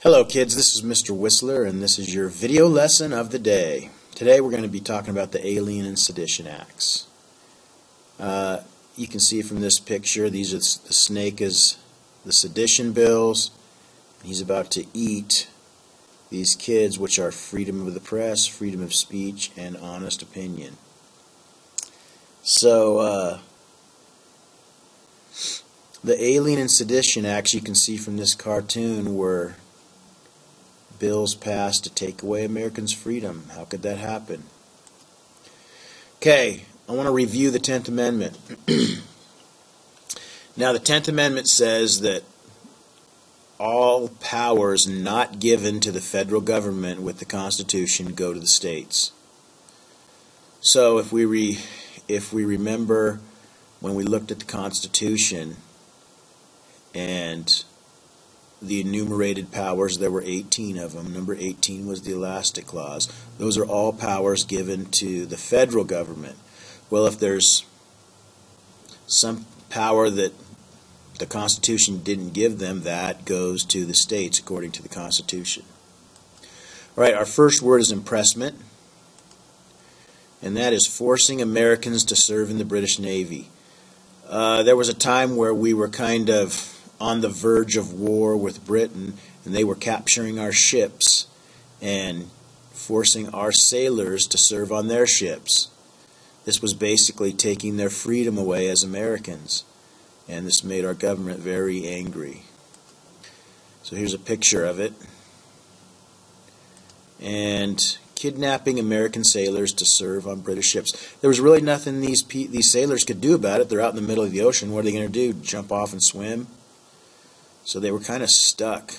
Hello kids, this is Mr. Whistler and this is your video lesson of the day. Today we're going to be talking about the Alien and Sedition Acts. You can see from this picture, the snake is the sedition bills. He's about to eat these kids, which are freedom of the press, freedom of speech, and honest opinion. So, the Alien and Sedition Acts, you can see from this cartoon, were bills passed to take away Americans' freedom. How could that happen? Okay, I want to review the 10th Amendment. Now, the 10th Amendment says that all powers not given to the federal government with the Constitution go to the states. So if we remember when we looked at the Constitution and the enumerated powers, there were 18 of them. Number 18 was the Elastic Clause. Those are all powers given to the federal government. Well, if there's some power that the Constitution didn't give them, that goes to the states according to the Constitution. All right, our first word is impressment, and that is forcing Americans to serve in the British Navy. There was a time where we were kind of on the verge of war with Britain, and they were capturing our ships and forcing our sailors to serve on their ships. This was basically taking their freedom away as Americans, and this made our government very angry. So here's a picture of it. And kidnapping American sailors to serve on British ships. There was really nothing these sailors could do about it. They're out in the middle of the ocean. What are they going to do? Jump off and swim? So they were kind of stuck.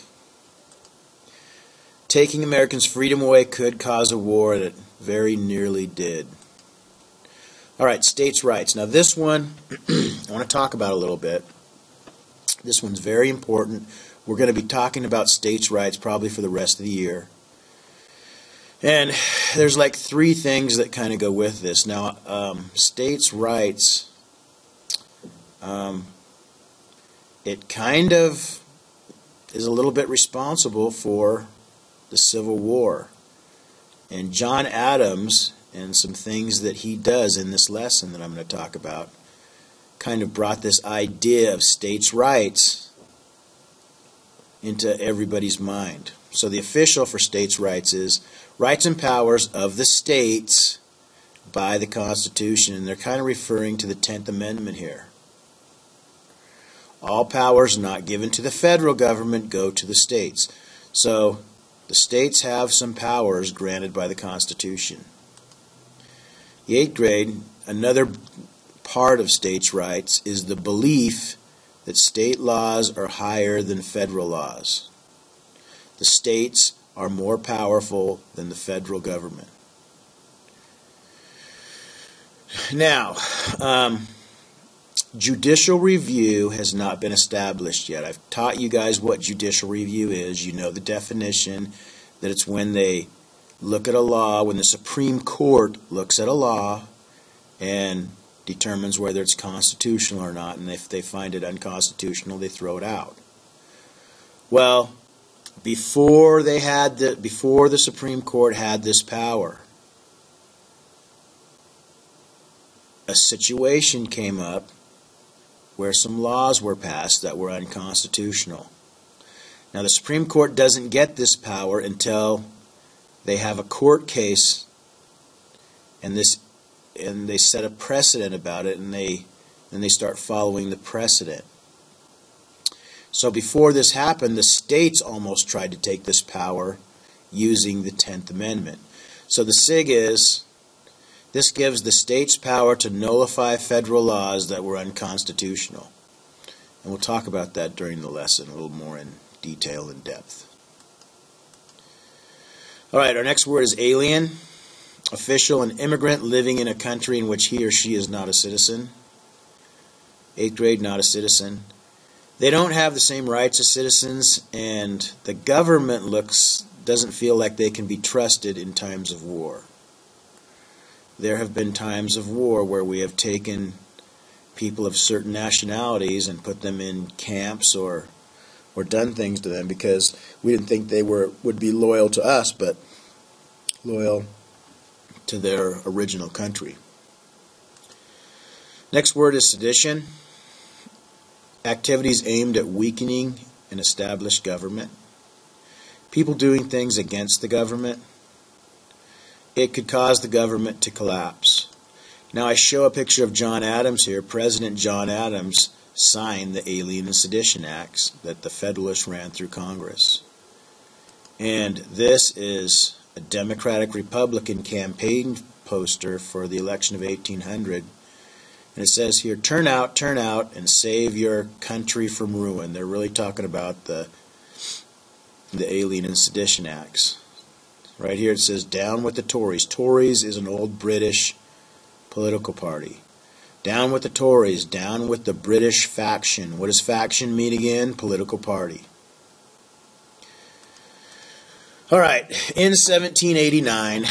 Taking Americans' freedom away could cause a war that very nearly did. All right, states' rights. Now this one I want to talk about a little bit. This one's very important. We're going to be talking about states' rights probably for the rest of the year. And there's like three things that kind of go with this. Now, states' rights, it kind of is a little bit responsible for the Civil War. And John Adams and some things that he does in this lesson that I'm going to talk about kind of brought this idea of states' rights into everybody's mind. So the official for states' rights is rights and powers of the states by the Constitution, and they're kind of referring to the 10th Amendment here. All powers not given to the federal government go to the states. So the states have some powers granted by the Constitution. The 8th grade, another part of states' rights is the belief that state laws are higher than federal laws. The states are more powerful than the federal government. Now, judicial review has not been established yet. I've taught you guys what judicial review is. You know the definition, that it's when they look at a law, when the Supreme Court looks at a law and determines whether it's constitutional or not, and if they find it unconstitutional, they throw it out. Well, before the Supreme Court had this power, a situation came up where some laws were passed that were unconstitutional. Now, the Supreme Court doesn't get this power until they have a court case, and they set a precedent about it, and they start following the precedent. So before this happened, the states almost tried to take this power using the 10th Amendment. So the SIG is, this gives the states power to nullify federal laws that were unconstitutional. And we'll talk about that during the lesson a little more in detail and depth. All right, our next word is alien. Official, an immigrant living in a country in which he or she is not a citizen. 8th grade, not a citizen. They don't have the same rights as citizens, and the government doesn't feel like they can be trusted in times of war. There have been times of war where we have taken people of certain nationalities and put them in camps or or done things to them because we didn't think they would be loyal to us, but loyal to their original country. Next word is sedition. Activities aimed at weakening an established government. People doing things against the government. It could cause the government to collapse. Now I show a picture of John Adams here. President John Adams signed the Alien and Sedition Acts that the Federalist ran through Congress. And this is a Democratic-Republican campaign poster for the election of 1800. And it says here, turn out, and save your country from ruin. They're really talking about the Alien and Sedition Acts. Right here it says, down with the Tories. Tories is an old British political party. Down with the Tories, down with the British faction. What does faction mean again? Political party. All right, in 1789,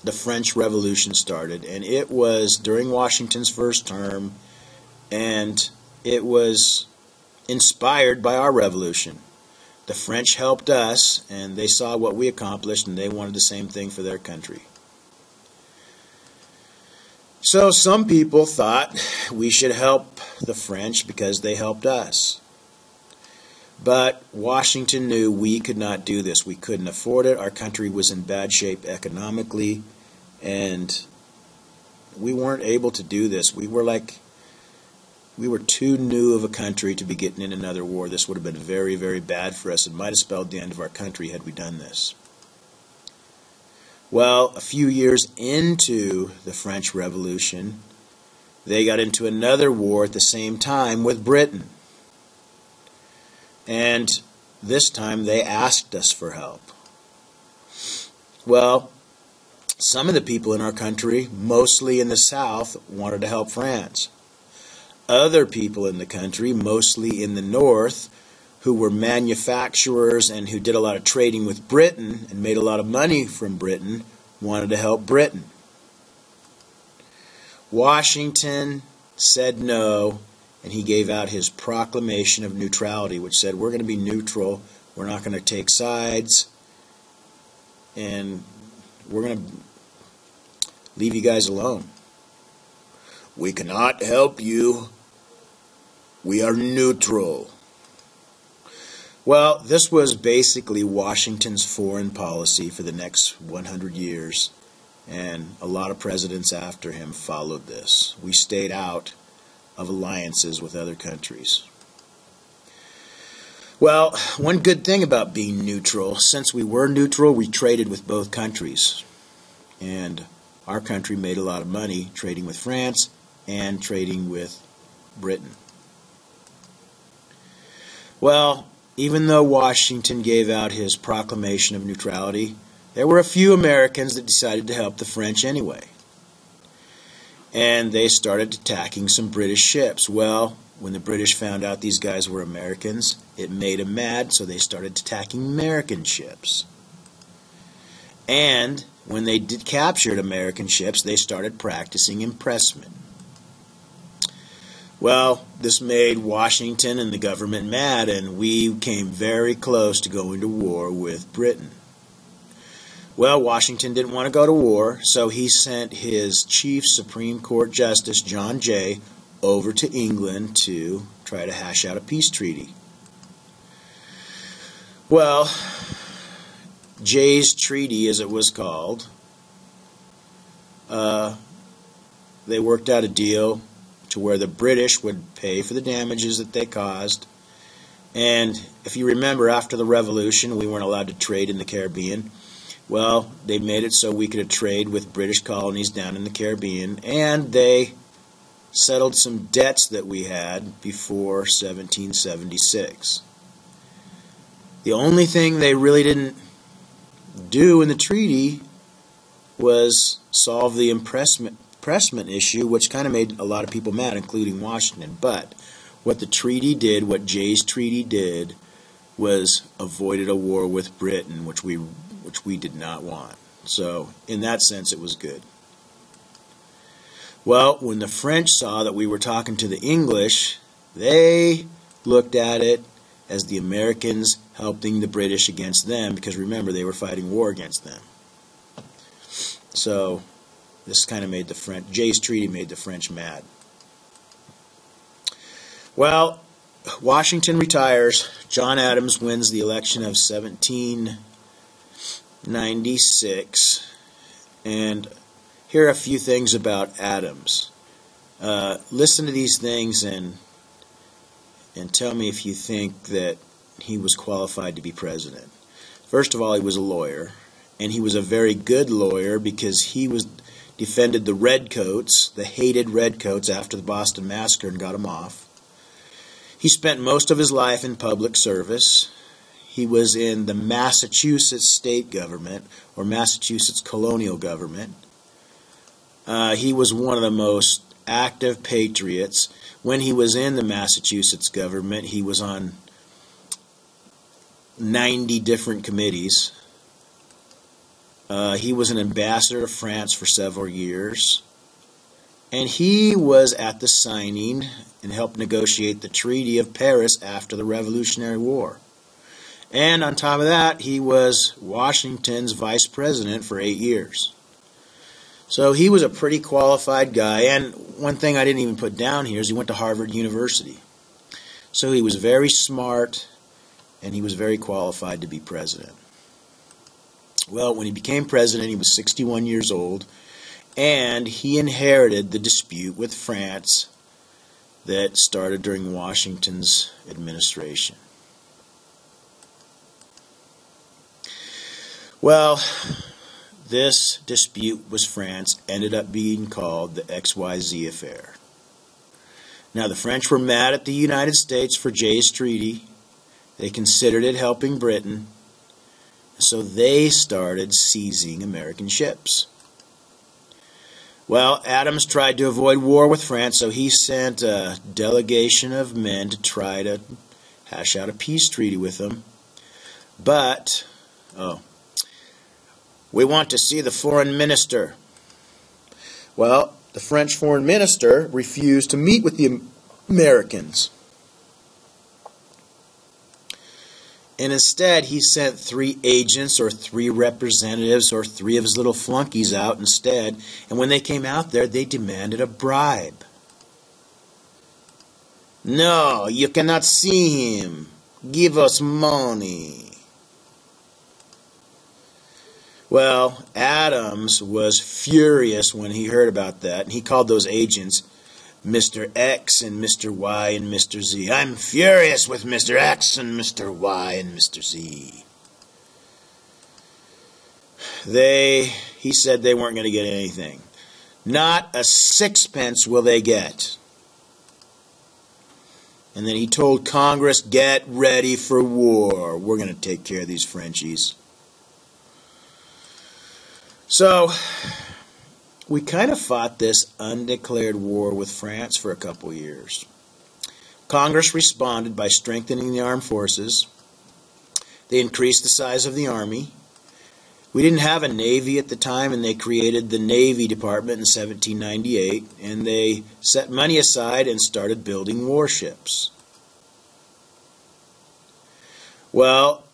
the French Revolution started, and it was during Washington's first term, and it was inspired by our revolution. The French helped us, and they saw what we accomplished, and they wanted the same thing for their country. So some people thought we should help the French because they helped us. But Washington knew we could not do this. We couldn't afford it. Our country was in bad shape economically, and we weren't able to do this. We were too new of a country to be getting in another war. This would have been very, very bad for us. It might have spelled the end of our country had we done this. Well, a few years into the French Revolution, they got into another war at the same time with Britain. And this time they asked us for help. Well, some of the people in our country, mostly in the South, wanted to help France. Other people in the country, mostly in the North, who were manufacturers and who did a lot of trading with Britain and made a lot of money from Britain, wanted to help Britain. Washington said no, and he gave out his proclamation of neutrality, which said we're going to be neutral, we're not going to take sides, and we're going to leave you guys alone. We cannot help you. We are neutral. Well, this was basically Washington's foreign policy for the next 100 years, and a lot of presidents after him followed this. We stayed out of alliances with other countries. Well, one good thing about being neutral, since we were neutral, we traded with both countries. And our country made a lot of money trading with France and trading with Britain. Well, even though Washington gave out his proclamation of neutrality, there were a few Americans that decided to help the French anyway. And they started attacking some British ships. Well, when the British found out these guys were Americans, it made them mad, so they started attacking American ships. And when they captured American ships, they started practicing impressment. Well, this made Washington and the government mad, and we came very close to going to war with Britain. Well, Washington didn't want to go to war, so he sent his chief Supreme Court Justice, John Jay, over to England to try to hash out a peace treaty. Well, Jay's Treaty, as it was called, they worked out a deal to where the British would pay for the damages that they caused. And if you remember, after the Revolution, we weren't allowed to trade in the Caribbean. Well, they made it so we could trade with British colonies down in the Caribbean, and they settled some debts that we had before 1776. The only thing they really didn't do in the treaty was solve the impressment issue, which kind of made a lot of people mad, including Washington. But what the treaty did, what Jay's Treaty did, was avoided a war with Britain, which we did not want. So in that sense, it was good. Well, when the French saw that we were talking to the English, they looked at it as the Americans helping the British against them, because remember, they were fighting war against them. So this kind of made the French, Jay's Treaty made the French mad. Well, Washington retires. John Adams wins the election of 1796. And here are a few things about Adams. Listen to these things and tell me if you think that he was qualified to be president. First of all, he was a lawyer, and he was a very good lawyer because he defended the Redcoats, the hated Redcoats, after the Boston Massacre and got them off. He spent most of his life in public service. He was in the Massachusetts state government, or Massachusetts colonial government. He was one of the most active patriots. When he was in the Massachusetts government, he was on 90 different committees. He was an ambassador to France for several years. And he was at the signing and helped negotiate the Treaty of Paris after the Revolutionary War. And on top of that, he was Washington's vice president for 8 years. So he was a pretty qualified guy. And one thing I didn't even put down here is he went to Harvard University. So he was very smart, and he was very qualified to be president. Well, when he became president, he was 61 years old, and he inherited the dispute with France that started during Washington's administration. Well, this dispute with France ended up being called the XYZ affair. Now, the French were mad at the United States for Jay's Treaty. They considered it helping Britain, so they started seizing American ships. Well, Adams tried to avoid war with France, so he sent a delegation of men to try to hash out a peace treaty with them. But, we want to see the foreign minister. Well, the French foreign minister refused to meet with the Americans. And instead, he sent 3 agents or 3 representatives or 3 of his little flunkies out instead. And when they came out there, they demanded a bribe. No, you cannot see him. Give us money. Well, Adams was furious when he heard about that. And he called those agents Mr. X and Mr. Y and Mr. Z. I'm furious with Mr. X and Mr. Y and Mr. Z. He said they weren't going to get anything. Not a sixpence will they get. And then he told Congress, get ready for war. We're going to take care of these Frenchies. So we kind of fought this undeclared war with France for a couple years. Congress responded by strengthening the armed forces. They increased the size of the army. We didn't have a navy at the time, and they created the Navy Department in 1798, and they set money aside and started building warships. Well,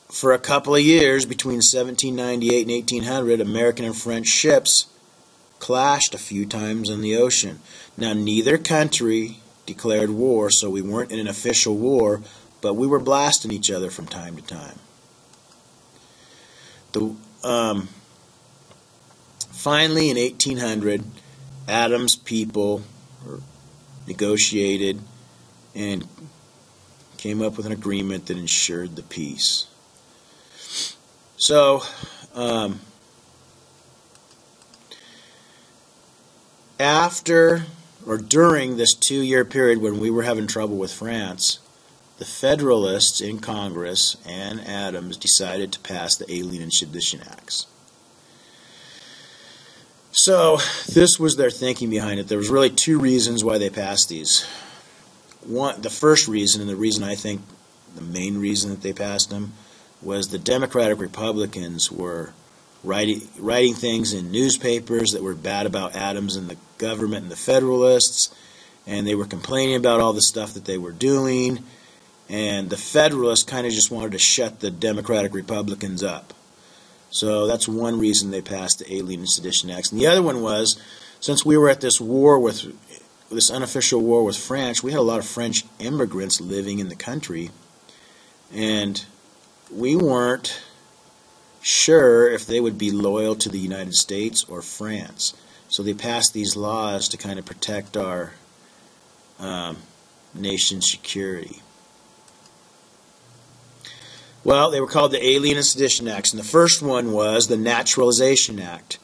for a couple of years, between 1798 and 1800, American and French ships clashed a few times in the ocean. Now, neither country declared war, so we weren't in an official war, but we were blasting each other from time to time. Finally, in 1800, Adams' people negotiated and came up with an agreement that ensured the peace. So, after or during this 2-year period when we were having trouble with France, the Federalists in Congress and Adams decided to pass the Alien and Sedition Acts. So this was their thinking behind it. There was really 2 reasons why they passed these. The first reason, and the reason I think the main reason that they passed them, was the Democratic Republicans were writing things in newspapers that were bad about Adams and the government and the Federalists, and they were complaining about all the stuff that they were doing, And the Federalists kind of just wanted to shut the Democratic Republicans up. So that's one reason they passed the Alien and Sedition Acts. And the other one was, since we were at this war with, this unofficial war with France, we had a lot of French immigrants living in the country. And we weren't sure if they would be loyal to the United States or France. So they passed these laws to kind of protect our nation's security. Well, they were called the Alien and Sedition Acts, and the first one was the Naturalization Act.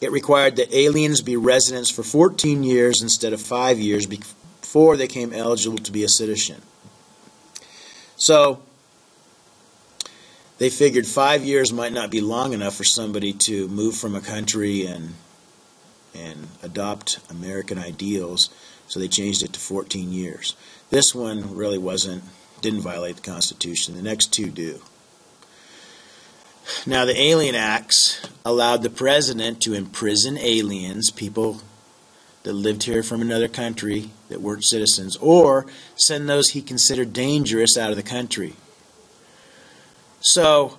It required that aliens be residents for 14 years instead of 5 years before they became eligible to be a citizen. So they figured 5 years might not be long enough for somebody to move from a country and adopt American ideals, so they changed it to 14 years. This one really didn't violate the Constitution. The next two do. Now, the Alien Acts allowed the president to imprison aliens, people that lived here from another country that weren't citizens, or send those he considered dangerous out of the country. So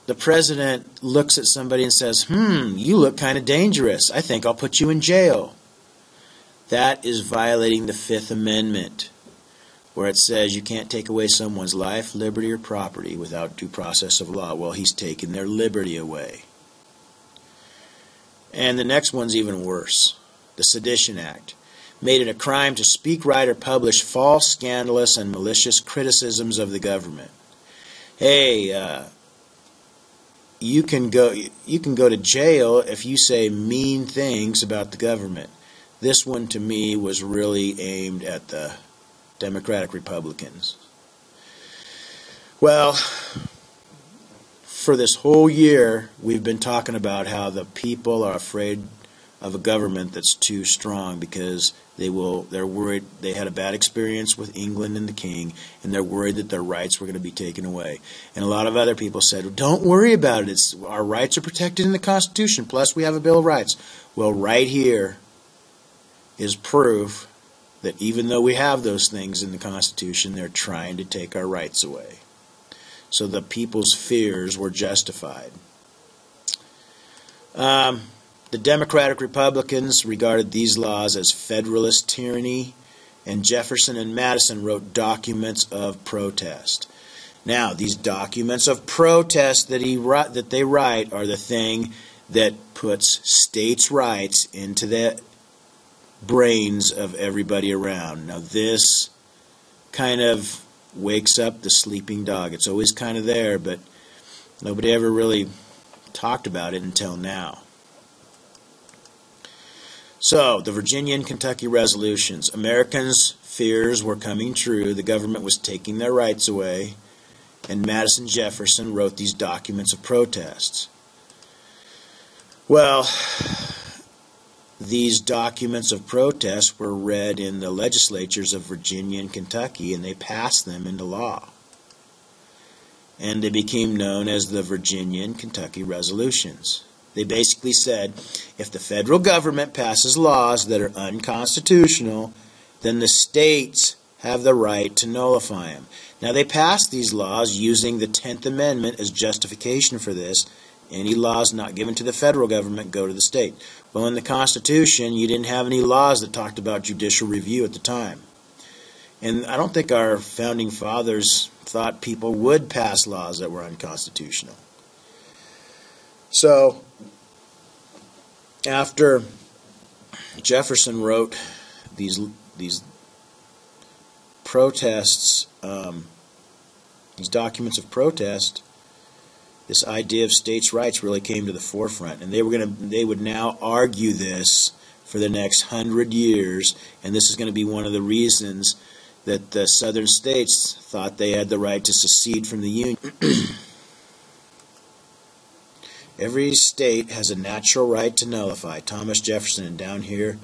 the president looks at somebody and says, you look kind of dangerous. I think I'll put you in jail. That is violating the Fifth Amendment, where it says you can't take away someone's life, liberty, or property without due process of law. Well, he's taken their liberty away. And the next one's even worse. The Sedition Act made it a crime to speak, write, or publish false, scandalous, and malicious criticisms of the government. Hey, you can go to jail if you say mean things about the government. This one, to me, was really aimed at the Democratic Republicans. Well, for this whole year, we've been talking about how the people are afraid of a government that's too strong because they're worried. They had a bad experience with England and the king, and they're worried that their rights were going to be taken away. And a lot of other people said, well, don't worry about it. Our rights are protected in the Constitution, plus we have a Bill of Rights. Well, right here is proof that even though we have those things in the Constitution, they're trying to take our rights away. So the people's fears were justified. The Democratic Republicans regarded these laws as Federalist tyranny, and Jefferson and Madison wrote documents of protest. Now, these documents of protest that they write are the thing that puts states' rights into the brains of everybody around. Now, this kind of wakes up the sleeping dog. It's always kind of there, but nobody ever really talked about it until now. So, the Virginia and Kentucky resolutions. Americans' fears were coming true. The government was taking their rights away, and Madison Jefferson wrote these documents of protests. Well, these documents of protest were read in the legislatures of Virginia and Kentucky, and they passed them into law. And they became known as the Virginia and Kentucky resolutions. They basically said, if the federal government passes laws that are unconstitutional, then the states have the right to nullify them. Now, they passed these laws using the 10th Amendment as justification for this. Any laws not given to the federal government go to the state. Well, in the Constitution, you didn't have any laws that talked about judicial review at the time. And I don't think our founding fathers thought people would pass laws that were unconstitutional. So, after Jefferson wrote these protests, these documents of protest, this idea of states' rights really came to the forefront, and they would now argue this for the next 100 years, and this is going to be one of the reasons that the southern states thought they had the right to secede from the Union. Every state has a natural right to nullify. Thomas Jefferson, and down here,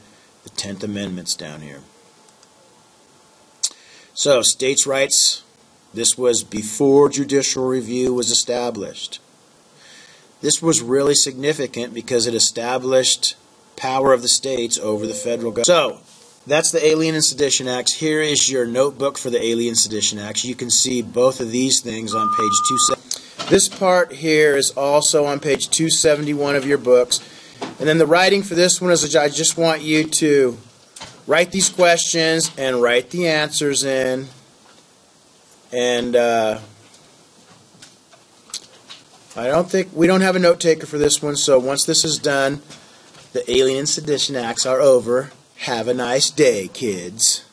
the 10th Amendment's down here. So, states' rights, this was before judicial review was established. This was really significant because it established power of the states over the federal government. So, that's the Alien and Sedition Acts. Here is your notebook for the Alien and Sedition Acts. You can see both of these things on page 270. This part here is also on page 271 of your books. And then the writing for this one is, I just want you to write these questions and write the answers in. And we don't have a note taker for this one, so once this is done, the Alien and Sedition Acts are over. Have a nice day, kids.